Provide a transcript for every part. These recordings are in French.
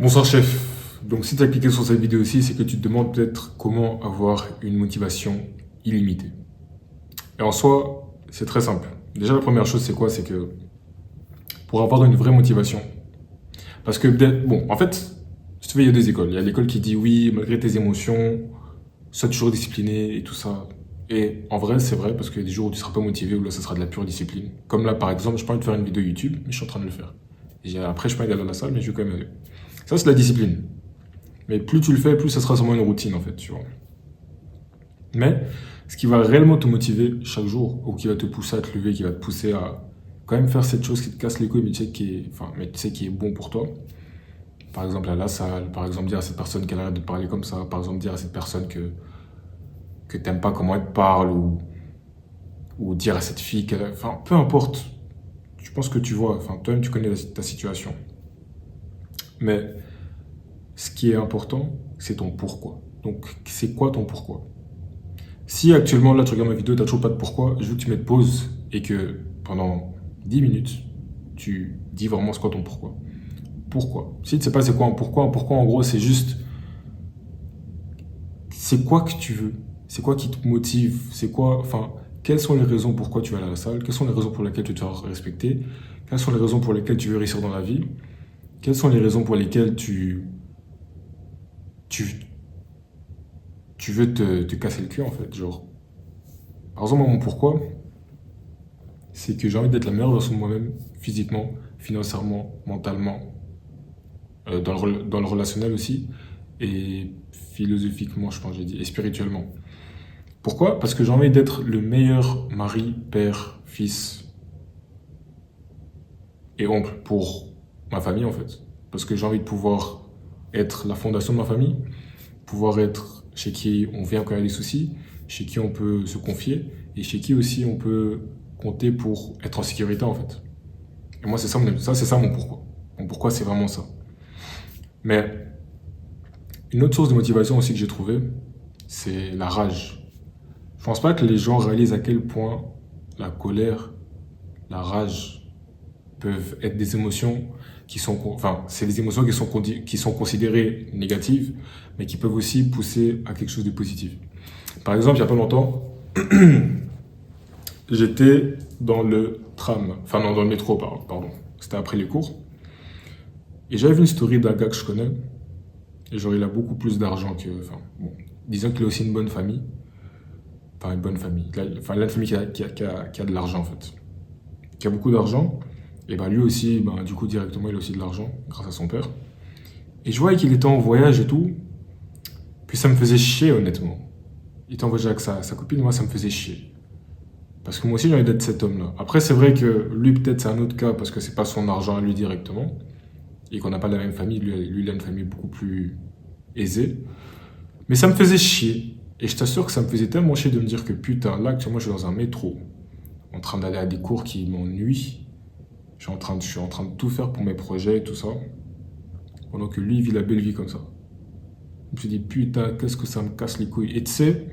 Bonsoir chef. Donc si tu as cliqué sur cette vidéo aussi, c'est que tu te demandes peut-être comment avoir une motivation illimitée. Et en soi, c'est très simple. Déjà la première chose c'est quoi? C'est que pour avoir une vraie motivation, parce que bon, en fait, si tu veux, il y a deux écoles. Il y a l'école qui dit oui, malgré tes émotions, sois toujours discipliné et tout ça. Et en vrai, c'est vrai parce qu'il y a des jours où tu seras pas motivé, où là, ça sera de la pure discipline. Comme là, par exemple, je pas envie de faire une vidéo YouTube, mais je suis en train de le faire. Après, je pas envie d'aller à la salle, mais je vais quand même aller. Ça, c'est la discipline. Mais plus tu le fais, plus ça sera sûrement une routine en fait, tu vois. Mais ce qui va réellement te motiver chaque jour, ou qui va te pousser à te lever, qui va te pousser à quand même faire cette chose qui te casse les couilles, mais tu sais mais tu sais qui est bon pour toi. Par exemple, à la salle, par exemple, dire à cette personne qu'elle arrête de te parler comme ça, par exemple, dire à cette personne que t'aimes pas comment elle te parle, ou dire à cette fille qu'elle. Enfin, peu importe. Je pense que tu vois, enfin, toi-même, tu connais ta situation. Mais ce qui est important, c'est ton pourquoi. Donc, c'est quoi ton pourquoi? Si actuellement, là, tu regardes ma vidéo, tu n'as toujours pas de pourquoi, je veux que tu mettes pause et que pendant 10 minutes, tu dis vraiment c'est quoi ton pourquoi. Pourquoi? Si tu ne sais pas c'est quoi un pourquoi en gros, c'est juste c'est quoi que tu veux, c'est quoi qui te motive, c'est quoi, enfin, quelles sont les raisons pourquoi tu vas à la salle, quelles sont les raisons pour lesquelles tu te fais respecter, quelles sont les raisons pour lesquelles tu veux réussir dans la vie, quelles sont les raisons pour lesquelles tu, tu veux te casser le cul en fait. Genre, par exemple, moi, mon pourquoi, c'est que j'ai envie d'être la meilleure version de moi-même, physiquement, financièrement, mentalement, dans le relationnel aussi, et philosophiquement, je pense, j'ai dit, et spirituellement. Pourquoi? Parce que j'ai envie d'être le meilleur mari, père, fils et oncle pour ma famille, en fait. Parce que j'ai envie de pouvoir être la fondation de ma famille, pouvoir être chez qui on vient quand il y a des soucis, chez qui on peut se confier, et chez qui aussi on peut compter pour être en sécurité, en fait. Et moi, c'est ça mon pourquoi. Mon pourquoi, c'est vraiment ça. Mais une autre source de motivation aussi que j'ai trouvée, c'est la rage. Je pense pas que les gens réalisent à quel point la colère, la rage peuvent être des émotions enfin, c'est des émotions qui sont considérées négatives, mais qui peuvent aussi pousser à quelque chose de positif. Par exemple, il n'y a pas longtemps, j'étais dans le tram, enfin non, dans le métro, pardon. C'était après les cours. Et j'avais vu une story d'un gars que je connais. Et genre, il a beaucoup plus d'argent que. Enfin, bon, disons qu'il a aussi une bonne famille. Enfin, une bonne famille. Enfin, il a une famille qui a de l'argent, en fait. Qui a beaucoup d'argent. Et bah, lui aussi, bah, du coup, directement, il a aussi de l'argent, grâce à son père. Et je voyais qu'il était en voyage et tout. Puis ça me faisait chier, honnêtement. Il était en voyage avec sa copine, moi, ça me faisait chier. Parce que moi aussi, j'ai envie d'être cet homme-là. Après, c'est vrai que lui, peut-être, c'est un autre cas, parce que c'est pas son argent à lui directement. Et qu'on n'a pas la même famille. Lui, il a une famille beaucoup plus aisée. Mais ça me faisait chier. Et je t'assure que ça me faisait tellement chier de me dire que putain, là, actuellement, je suis dans un métro, en train d'aller à des cours qui m'ennuient. Je suis en train de tout faire pour mes projets et tout ça. Pendant que lui, il vit la belle vie comme ça. Je me suis dit, putain, qu'est-ce que ça me casse les couilles. Et tu sais,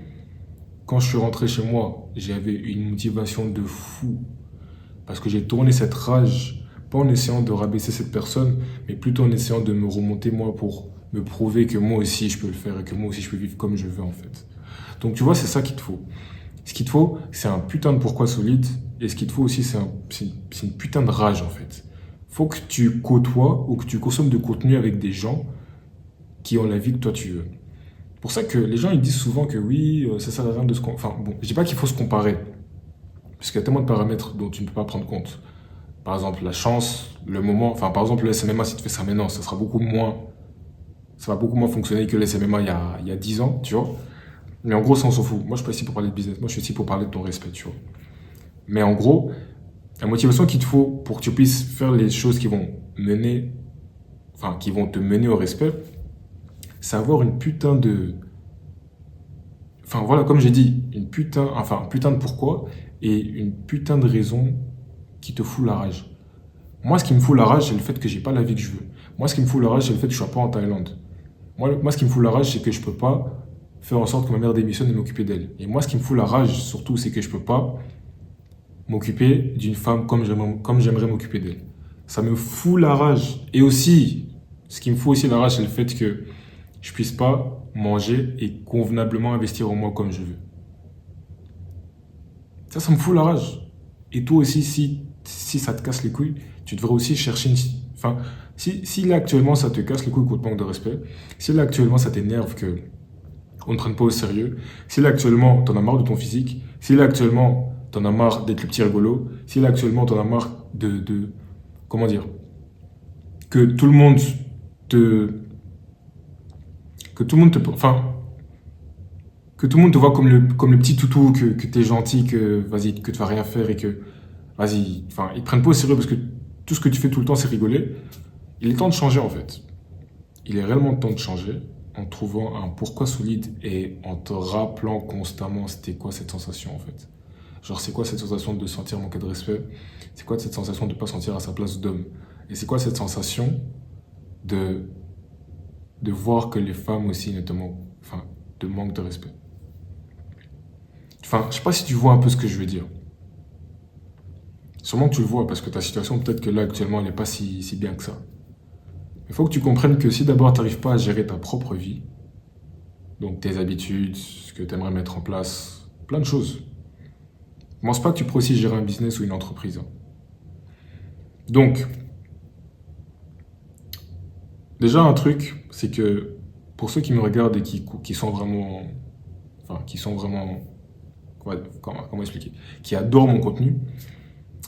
quand je suis rentré chez moi, j'avais une motivation de fou. Parce que j'ai tourné cette rage, pas en essayant de rabaisser cette personne, mais plutôt en essayant de me remonter moi pour me prouver que moi aussi je peux le faire et que moi aussi je peux vivre comme je veux en fait. Donc tu vois, c'est ça qu'il te faut. Ce qu'il te faut, c'est un putain de pourquoi solide. Et ce qu'il te faut aussi, c'est une putain de rage en fait. Faut que tu côtoies ou que tu consommes de contenu avec des gens qui ont la vie que toi tu veux. C'est pour ça que les gens ils disent souvent que oui, ça sert à rien de se comparer. Enfin bon, je dis pas qu'il faut se comparer. Parce qu'il y a tellement de paramètres dont tu ne peux pas prendre compte. Par exemple, la chance, le moment. Enfin, par exemple, le SMMA, si tu fais ça maintenant, ça va beaucoup moins fonctionner que le SMMA il y a 10 ans, tu vois. Mais en gros, ça, on s'en fout. Moi, je suis pas ici pour parler de business. Moi, je suis ici pour parler de ton respect, tu vois. Mais en gros, la motivation qu'il te faut pour que tu puisses faire les choses qui vont te mener au respect, c'est avoir une putain de. Enfin, voilà, comme j'ai dit, un putain de pourquoi et une putain de raison qui te fout la rage. Moi, ce qui me fout la rage, c'est le fait que j'ai pas la vie que je veux. Moi, ce qui me fout la rage, c'est le fait que je sois pas en Thaïlande. Moi, ce qui me fout la rage, c'est que je peux pas faire en sorte que ma mère démissionne et m'occuper d'elle. Et moi, ce qui me fout la rage, surtout, c'est que je peux pas m'occuper d'une femme comme j'aimerais m'occuper d'elle. Ça me fout la rage. Et aussi, Ce qui me fout aussi la rage, c'est le fait que je puisse pas manger et convenablement investir en moi comme je veux. Ça me fout la rage. Et toi aussi, si ça te casse les couilles, tu devrais aussi chercher une... Enfin, si là actuellement ça te casse les couilles qu'on te manque de respect, si là actuellement ça t'énerve que on ne te prenne pas au sérieux, si là actuellement t'en as marre de ton physique, si là actuellement t'en as marre d'être le petit rigolo, si là actuellement t'en as marre comment dire, que tout le monde te... que tout le monde te... Enfin, que tout le monde te voit comme le petit toutou, que t'es gentil, que vas-y, que tu vas rien faire et que vas-y, enfin, ils te prennent pas au sérieux parce que tout ce que tu fais tout le temps, c'est rigoler. Il est temps de changer en fait. Il est réellement temps de changer en trouvant un pourquoi solide et en te rappelant constamment c'était quoi cette sensation en fait. Genre, c'est quoi cette sensation de sentir manquer de respect? C'est quoi cette sensation de ne pas sentir à sa place d'homme? Et c'est quoi cette sensation de, de voir que les femmes aussi ne te manquent, enfin, te manquent de respect? Enfin, je sais pas si tu vois un peu ce que je veux dire. Sûrement que tu le vois parce que ta situation, peut-être que là actuellement, elle n'est pas si bien que ça. Il faut que tu comprennes que si d'abord tu n'arrives pas à gérer ta propre vie, donc tes habitudes, ce que tu aimerais mettre en place, plein de choses. Je pense pas que tu pourrais aussi gérer un business ou une entreprise, hein. Donc, déjà un truc, c'est que pour ceux qui me regardent et qui sont vraiment, enfin, qui sont vraiment, comment expliquer, qui adorent mon contenu,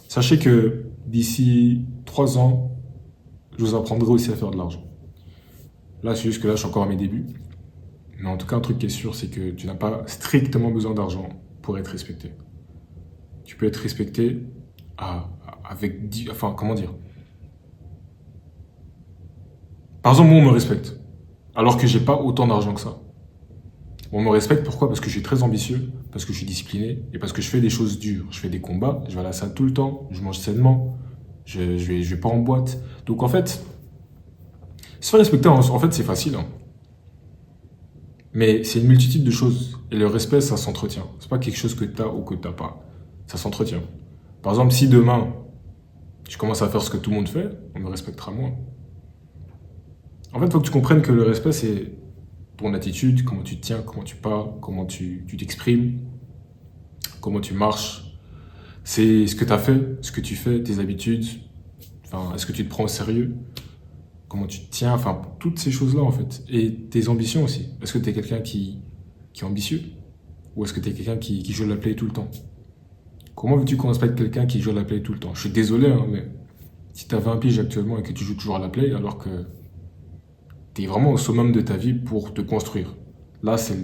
sachez que d'ici 3 ans, je vous apprendrai aussi à faire de l'argent. Là, c'est juste que là, je suis encore à mes débuts. Mais en tout cas, un truc qui est sûr, c'est que tu n'as pas strictement besoin d'argent pour être respecté. Tu peux être respecté enfin, comment dire? Par exemple, moi, on me respecte, alors que j'ai pas autant d'argent que ça. On me respecte pourquoi? Parce que je suis très ambitieux, parce que je suis discipliné et parce que je fais des choses dures. Je fais des combats, je vais à la salle tout le temps, je mange sainement, je vais pas en boîte. Donc en fait, se faire respecter, en fait, c'est facile, hein. Mais c'est une multitude de choses. Et le respect, ça s'entretient. C'est pas quelque chose que tu as ou que tu n'as pas. Ça s'entretient. Par exemple, si demain, je commence à faire ce que tout le monde fait, on me respectera moins. En fait, il faut que tu comprennes que le respect, c'est ton attitude, comment tu te tiens, comment tu parles, comment tu t'exprimes, comment tu marches. C'est ce que tu as fait, ce que tu fais, tes habitudes. Enfin, est-ce que tu te prends au sérieux? Comment tu te tiens? Enfin, toutes ces choses-là, en fait. Et tes ambitions aussi. Est-ce que tu es quelqu'un qui est ambitieux? Ou est-ce que tu es quelqu'un qui joue la play tout le temps? Comment veux-tu qu'on respecte quelqu'un qui joue à la play tout le temps? Je suis désolé, hein, mais si tu as 20 piges actuellement et que tu joues toujours à la play, alors que tu es vraiment au summum de ta vie pour te construire. Là, c'est...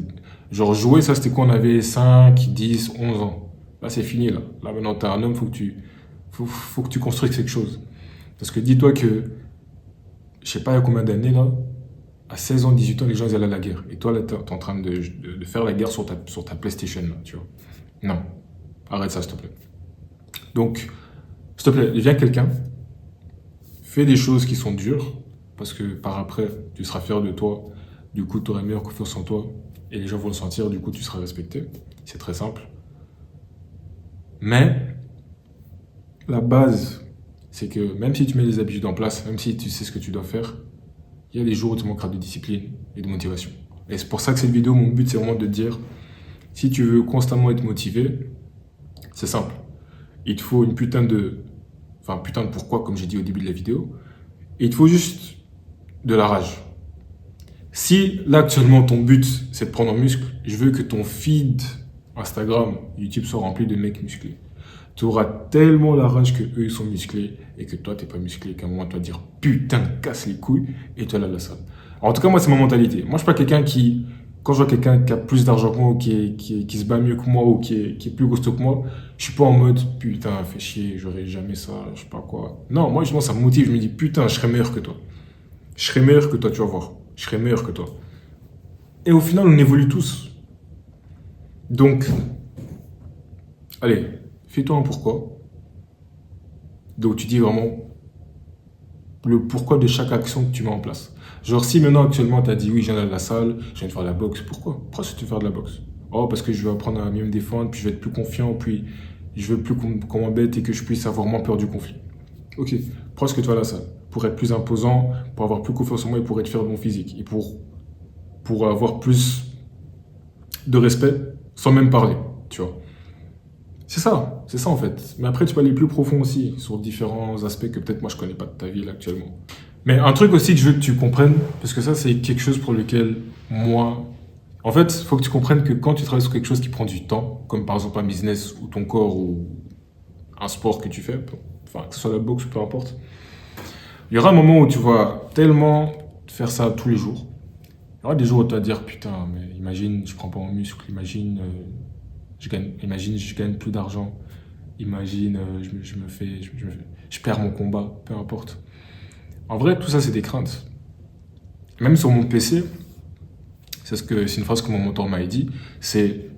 Genre jouer, ça c'était quand on avait 5, 10, 11 ans. Là, c'est fini, là. Là, maintenant, tu es un homme, faut que tu construises quelque chose. Parce que dis-toi que, je sais pas il y a combien d'années, là, à 16 ans, 18 ans, les gens ils allaient à la guerre. Et toi, là, tu es en train de faire la guerre sur ta PlayStation, là, tu vois. Non, arrête ça, s'il te plaît. Donc, s'il te plaît, deviens quelqu'un, fais des choses qui sont dures, parce que par après, tu seras fier de toi, du coup, tu auras meilleure confiance en toi, et les gens vont le sentir, du coup, tu seras respecté. C'est très simple. Mais, la base, c'est que même si tu mets des habitudes en place, même si tu sais ce que tu dois faire, il y a des jours où tu manqueras de discipline et de motivation. Et c'est pour ça que cette vidéo, mon but, c'est vraiment de te dire, si tu veux constamment être motivé, c'est simple. Il te faut une putain de... Enfin, putain de pourquoi, comme j'ai dit au début de la vidéo. Et il te faut juste de la rage. Si là, actuellement, ton but, c'est de prendre en muscle, je veux que ton feed Instagram, YouTube soit rempli de mecs musclés. Tu auras tellement la rage que eux ils sont musclés et que toi, t'es pas musclé, qu'à un moment, tu vas dire putain, casse les couilles et tu vas aller à la salle. Alors, en tout cas, moi, c'est ma mentalité. Moi, je suis pas quelqu'un qui... Quand je vois quelqu'un qui a plus d'argent que moi, ou qui se bat mieux que moi, ou qui est plus costaud que moi, je suis pas en mode putain, fais chier, j'aurais jamais ça, je sais pas quoi. Non, moi, justement, ça me motive. Je me dis putain, je serais meilleur que toi. Je serais meilleur que toi, tu vas voir. Je serais meilleur que toi. Et au final, on évolue tous. Donc, allez, fais-toi un pourquoi. Donc, tu dis vraiment le pourquoi de chaque action que tu mets en place. Genre, si maintenant, actuellement, tu as dit oui, je viens aller à la salle, je viens de faire de la boxe, pourquoi? Pourquoi est-ce que tu veux faire de la boxe? Oh, parce que je veux apprendre à mieux me défendre, puis je vais être plus confiant, puis je veux plus qu'on m'embête et que je puisse avoir moins peur du conflit. Ok, Pourquoi est-ce que tu vas à la salle? Pour être plus imposant, pour avoir plus confiance en moi et pour être fier de mon physique. Et pour avoir plus de respect sans même parler, tu vois. C'est ça en fait. Mais après, tu peux aller plus profond aussi sur différents aspects que peut-être moi je connais pas de ta vie là actuellement. Mais un truc aussi que je veux que tu comprennes, parce que ça c'est quelque chose pour lequel moi... En fait, il faut que tu comprennes que quand tu travailles sur quelque chose qui prend du temps, comme par exemple un business ou ton corps ou un sport que tu fais, enfin que ce soit la boxe ou peu importe, il y aura un moment où tu vas tellement faire ça tous les jours. Il y aura des jours où tu vas te dire putain, mais imagine, je prends pas mon muscle, imagine, je gagne plus d'argent, imagine, je perds mon combat, peu importe. En vrai, tout ça, c'est des craintes. Même sur mon PC, c'est une phrase que mon mentor m'a dit, c'est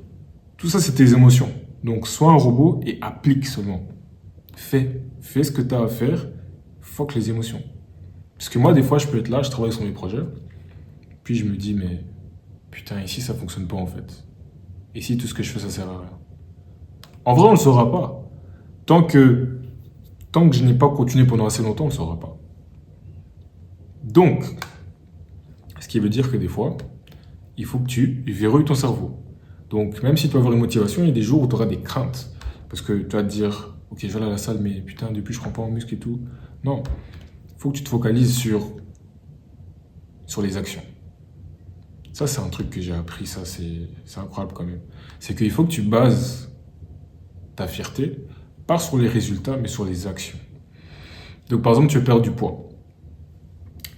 tout ça, c'est tes émotions. Donc, sois un robot et applique seulement. Fais ce que tu as à faire, fuck les émotions. Parce que moi, des fois, je peux être là, je travaille sur mes projets, puis je me dis, mais putain, ici, ça fonctionne pas en fait. Ici, tout ce que je fais, ça sert à rien. En vrai, on ne le saura pas. Tant que je n'ai pas continué pendant assez longtemps, on ne le saura pas. Donc, ce qui veut dire que des fois, il faut que tu verrouilles ton cerveau. Donc, même si tu vas avoir une motivation, il y a des jours où tu auras des craintes. Parce que tu vas te dire, ok, je vais aller à la salle, mais putain, depuis, je prends pas en muscle et tout. Non, il faut que tu te focalises sur les actions. Ça, c'est un truc que j'ai appris, ça, c'est incroyable quand même. C'est qu'il faut que tu bases ta fierté, pas sur les résultats, mais sur les actions. Donc, par exemple, tu veux perdre du poids.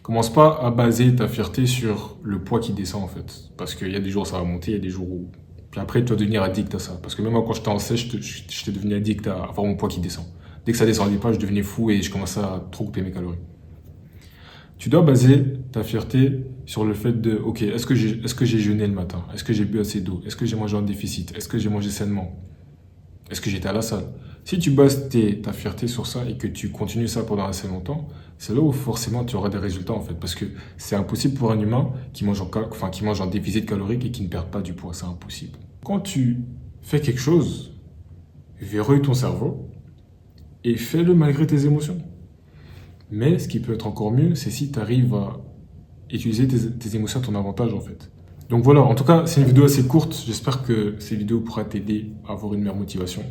Commence pas à baser ta fierté sur le poids qui descend, en fait. Parce qu'il y a des jours où ça va monter, il y a des jours où... Puis après, tu vas devenir addict à ça. Parce que même moi, quand j'étais en sèche, j'étais devenu addict à avoir mon poids qui descend. Dès que ça descendait pas, je devenais fou et je commençais à trop couper mes calories. Tu dois baser ta fierté sur le fait de, ok, est-ce que j'ai jeûné le matin? Est-ce que j'ai bu assez d'eau? Est-ce que j'ai mangé en déficit? Est-ce que j'ai mangé sainement? Est-ce que j'étais à la salle? Si tu bases ta fierté sur ça et que tu continues ça pendant assez longtemps, c'est là où forcément tu auras des résultats en fait. Parce que c'est impossible pour un humain qui mange en déficit calorique et qui ne perd pas du poids. C'est impossible. Quand tu fais quelque chose, verrouille ton cerveau et fais-le malgré tes émotions. Mais ce qui peut être encore mieux, c'est si tu arrives à utiliser tes émotions à ton avantage en fait. Donc voilà, en tout cas, c'est une vidéo assez courte. J'espère que cette vidéo pourra t'aider à avoir une meilleure motivation.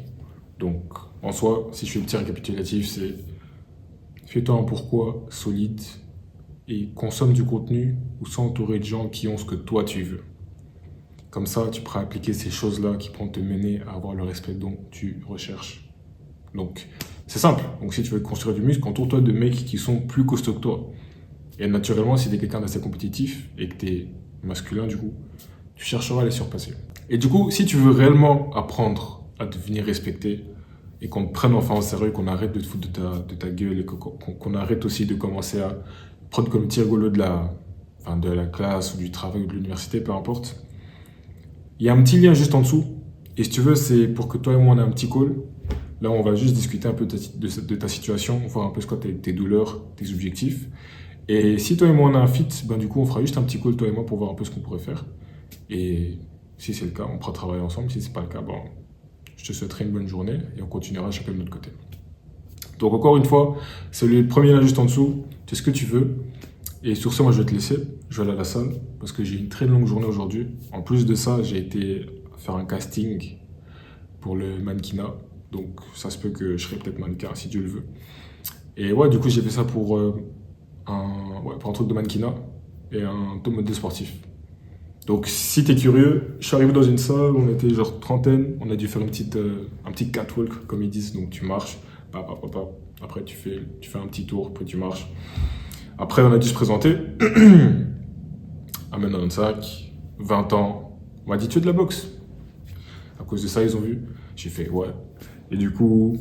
Donc, en soi, si je fais le petit récapitulatif, c'est fais-toi un pourquoi solide et consomme du contenu ou s'entourer de gens qui ont ce que toi tu veux. Comme ça, tu pourras appliquer ces choses-là qui pourront te mener à avoir le respect dont tu recherches. Donc, c'est simple. Donc, si tu veux construire du muscle, entoure-toi de mecs qui sont plus costauds que toi. Et naturellement, si tu es quelqu'un d'assez compétitif et que tu es masculin, du coup, tu chercheras à les surpasser. Et du coup, si tu veux réellement apprendre à devenir respecté et qu'on te prenne enfin au sérieux, qu'on arrête de te foutre de ta gueule et qu'on arrête aussi de commencer à prendre comme petit rigolo de la classe ou du travail ou de l'université, peu importe, il y a un petit lien juste en dessous. Et si tu veux, c'est pour que toi et moi on ait un petit call. Là, on va juste discuter un peu de ta situation, voir un peu ce que tes douleurs, tes objectifs. Et si toi et moi on a un fit, ben du coup on fera juste un petit call toi et moi pour voir un peu ce qu'on pourrait faire. Et si c'est le cas, on pourra travailler ensemble. Si c'est pas le cas, ben, je te souhaiterai une bonne journée et on continuera chacun de notre côté. Donc encore une fois, c'est le premier là juste en dessous. Tu sais ce que tu veux. Et sur ce, moi je vais te laisser. Je vais aller à la salle parce que j'ai une très longue journée aujourd'hui. En plus de ça, j'ai été faire un casting pour le mannequinat. Donc ça se peut que je serai peut-être mannequin si Dieu le veut. Et ouais, du coup j'ai fait ça pour un truc de mannequinat et un top modèle sportif. Donc si t'es curieux, je suis arrivé dans une salle, on était genre trentaine, on a dû faire un petit catwalk comme ils disent, donc tu marches, après tu fais un petit tour, puis tu marches. Après on a dû se présenter, amène un sac, 20 ans, on m'a dit tu es de la boxe. À cause de ça ils ont vu, j'ai fait ouais. Et du coup,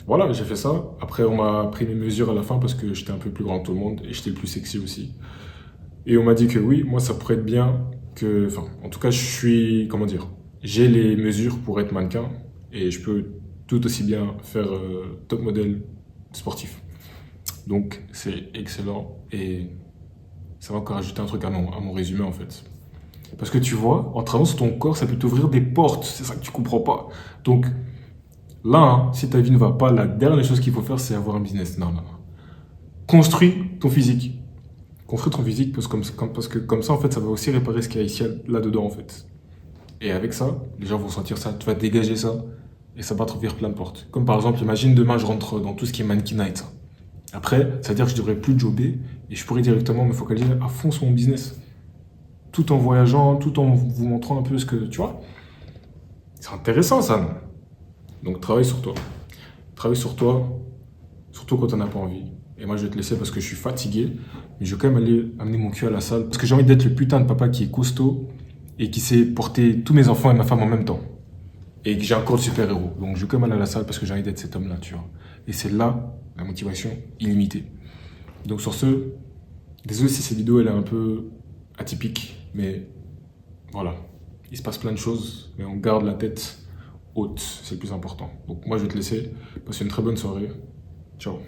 voilà, j'ai fait ça. Après, on m'a pris mes mesures à la fin parce que j'étais un peu plus grand que tout le monde et j'étais le plus sexy aussi. Et on m'a dit que oui, moi, ça pourrait être bien que... Enfin, en tout cas, j'ai les mesures pour être mannequin et je peux tout aussi bien faire top modèle sportif. Donc, c'est excellent et ça va encore ajouter un truc à mon résumé, en fait. Parce que tu vois, en travaillant sur ton corps, ça peut t'ouvrir des portes. C'est ça que tu comprends pas. Donc... Là, hein, si ta vie ne va pas, la dernière chose qu'il faut faire, c'est avoir un business. Non. construis ton physique. Construis ton physique parce que comme ça, en fait, ça va aussi réparer ce qu'il y a ici, là-dedans, en fait. Et avec ça, les gens vont sentir ça, tu vas dégager ça, et ça va t'ouvrir plein de portes. Comme par exemple, imagine demain, je rentre dans tout ce qui est mannequinat et ça. Après, ça veut dire que je ne devrais plus jobber, et je pourrais directement me focaliser à fond sur mon business. Tout en voyageant, tout en vous montrant un peu ce que, tu vois. C'est intéressant, ça. Non. Donc, travaille sur toi. Travaille sur toi, surtout quand on n'a pas envie. Et moi, je vais te laisser parce que je suis fatigué. Mais je vais quand même aller amener mon cul à la salle. Parce que j'ai envie d'être le putain de papa qui est costaud et qui sait porter tous mes enfants et ma femme en même temps. Et que j'ai un corps de super-héros. Donc, je vais quand même aller à la salle parce que j'ai envie d'être cet homme-là, tu vois. Et c'est là la motivation illimitée. Donc, sur ce, désolé si cette vidéo elle est un peu atypique. Mais voilà. Il se passe plein de choses. Mais on garde la tête haute. C'est le plus important. Donc, moi, je vais te laisser. Passe une très bonne soirée. Ciao.